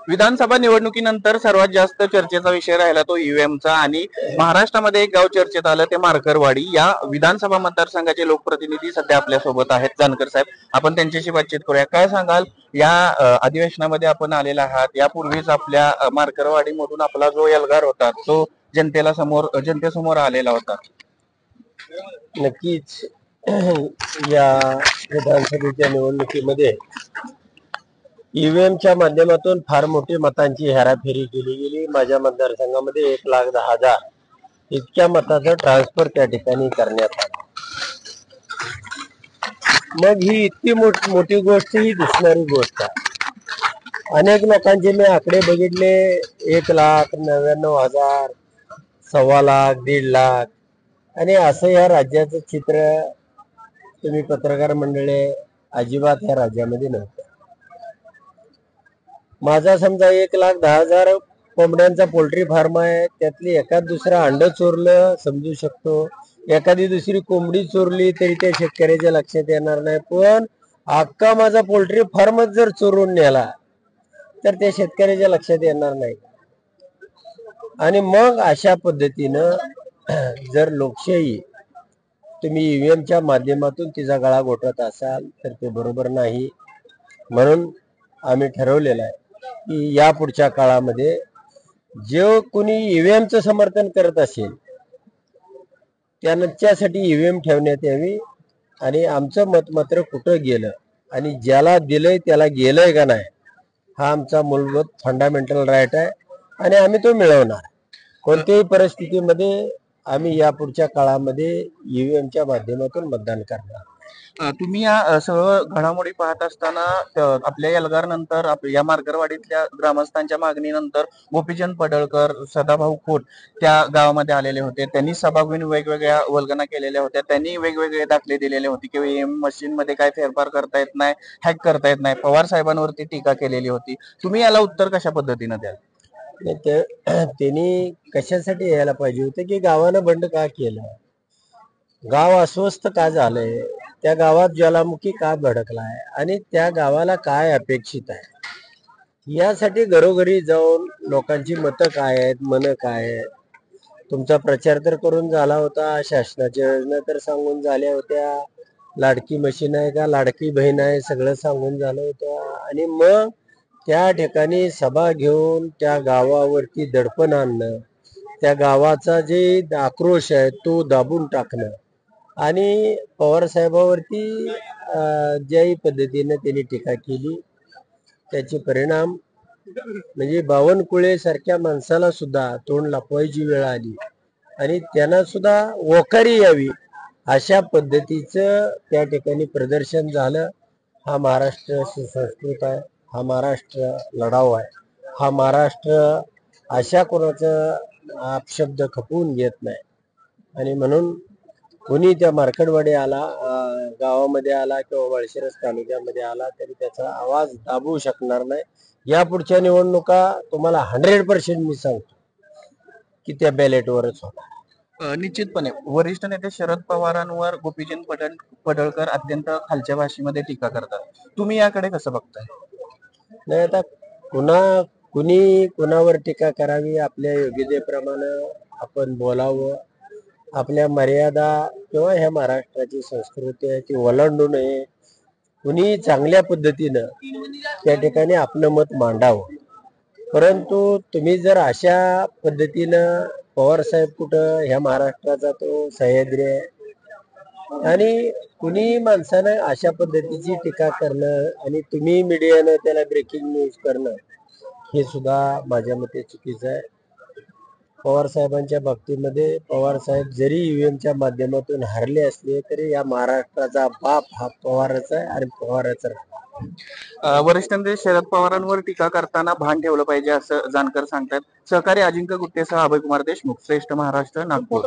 विधानसभा निवडणुकीनंतर सर्वात जास्त चर्चेचा विषय राहिला तो ईव्हीएमचा आणि महाराष्ट्रामध्ये एक गाव चर्चेत आलं ते मार्करवाडी। या विधानसभा मतदारसंघाचे लोकप्रतिनिधी सध्या आपल्या सोबत आहेत, जानकर साहेब। आपण त्यांच्याशी बातचीत करूया। काय सांगाल, या अधिवेशनामध्ये आपण आलेला आहात। यापूर्वीच आपल्या मार्करवाडीमधून आपला जो एल्गार होता तो जनतेसमोर आलेला होता। नक्कीच या विधानसभेच्या निवडणुकीमध्ये ईव्हीएमच्या माध्यमातून फार मोठी मतांची हेराफेरी केली गेली। माझ्या मतदारसंघामध्ये 1,10,000 इतक्या मताचं ट्रान्सफर त्या ठिकाणी करण्यात आलं। मग ही इतकी मोठी गोष्ट, ही दिसणारी गोष्ट आहे। अनेक लोकांचे मी आकडे बघितले, 1,99,000, 1.25 लाख, 1.5 लाख, आणि असं या राज्याचं चित्र तुम्ही पत्रकार मंडळी अजिबात या राज्यामध्ये नव्हतं। माझा समजा 1,10,000 कोंबड्यांचा पोल्ट्री फार्म आहे, त्यातली एखाद दुसरा अंड चोरलं समजू शकतो, एखादी दुसरी कोंबडी चोरली तरी त्या शेतकऱ्याच्या लक्षात येणार नाही, पण अख्खा माझा पोल्ट्री फार्मच जर चोरून नेला तर त्या शेतकऱ्याच्या लक्षात येणार नाही। आणि मग अशा पद्धतीनं जर लोकशाही तुम्ही ईव्हीएमच्या माध्यमातून तिचा गळा घोटत असाल तर ते बरोबर नाही। म्हणून आम्ही ठरवलेलं आहे की या पुढच्या काळामध्ये जो कोणी ईव्हीएमचं समर्थन करत असेल त्यांच्यासाठी ईव्हीएम ठेवण्यात यावी, आणि आमचं मत मात्र कुठं गेलं आणि ज्याला दिलंय त्याला गेलंय का नाही, हा आमचा मूलभूत फंडामेंटल राईट आहे आणि आम्ही तो मिळवणार। कोणत्याही परिस्थितीमध्ये आम्ही या पुढच्या काळामध्ये ईव्हीएमच्या माध्यमातून मतदान करणार। तुम्ही या सर्व घडामोडी पाहत असताना आपल्या एल्गार नंतर या मार्करवाडीतल्या ग्रामस्थांच्या मागणीनंतर गोपीचंद पडळकर, सदाभाऊ खोत त्या गावामध्ये आलेले होते। त्यांनी सभा घेऊन वेगवेगळ्या वल्गना केलेल्या होत्या। त्यांनी वेगवेगळे दाखले दिलेले होते की ईव्हीएम मशीन मध्ये काय फेरफार करता येत नाही, हॅक करता येत नाही। पवार साहेबांवरती टीका केलेली होती। तुम्ही याला उत्तर कशा पद्धतीने द्याल? त्यांनी कशासाठी यायला पाहिजे होते की गावानं बंड का केलं, गाव अस्वस्थ का झालंय, त्या गावात ज्वालामुखी का भडकलाय आणि त्या गावाला काय अपेक्षित आहे, यासाठी घरोघरी जाऊन लोकांची मतं काय आहेत, मन काय आहे। तुमचा प्रचार तर करून झाला होता, शासनाच्या योजना तर सांगून झाल्या होत्या, लाडकी मशीन आहे का, लाडकी बहीण आहे, सगळं सांगून झालं होतं। आणि मग त्या ठिकाणी सभा घेऊन त्या गावावरती दडपण आणणं, त्या गावाचा जे आक्रोश आहे तो दाबून टाकणं, आणि पवार साहेबांवरती ज्याही पद्धतीने त्यांनी टीका केली त्याचे परिणाम म्हणजे बावनकुळे सारख्या माणसाला सुद्धा तोंड लपवायची वेळ आली आणि त्यांना सुद्धा वखारी यावी अशा पद्धतीचं त्या ठिकाणी प्रदर्शन झालं। हा महाराष्ट्र सुसंस्कृत आहे, हा महाराष्ट्र लढाऊ आहे, हा महाराष्ट्र अशा कोणाचं अपशब्द खपवून घेत नाही। आणि म्हणून कोणी त्या मार्करवाडी आला, गावामध्ये आला किंवा माळशिरस तालुक्यामध्ये आला तरी त्याचा आवाज दाबू शकणार नाही। या पुढच्या निवडणुका तुम्हाला 100% मी सांगतो की त्या बॅलेटवरच होणार। निश्चितपणे वरिष्ठ नेते शरद पवारांवर गोपीचंद पडळकर अत्यंत खालच्या भाषेमध्ये टीका करतात। तुम्ही याकडे कसं बघताय? नाही, आता कुणी कुणावर टीका करावी, आपल्या योग्यतेप्रमाणे आपण बोलावं, आपल्या मर्यादा किंवा ह्या महाराष्ट्राची संस्कृती आहे ती ओलांडू नये। कुणी चांगल्या पद्धतीनं त्या ठिकाणी आपलं मत मांडावं, परंतु तुम्ही जर अशा पद्धतीनं पवार साहेब कुठं, ह्या महाराष्ट्राचा तो सह्याद्री आहे, आणि कुणी माणसानं अशा पद्धतीची टीका करणं आणि तुम्ही मीडियानं त्याला ब्रेकिंग न्यूज करणं हे सुद्धा माझ्या मते चुकीचं आहे। पवार साहेबांच्या बाबतीमध्ये पवार साहेब जरी ईव्हीएमच्या माध्यमातून हरले असले तरी या महाराष्ट्राचा बाप हा पवारच आहे आणि पवारच राहणार। वरिष्ठ नेते शरद पवारांवर टीका करताना भान ठेवलं पाहिजे असं जानकर सांगतात। सहकारी अजिंक्य गुट्टेसह अभय कुमार देशमुख, श्रेष्ठ महाराष्ट्र, नागपूर।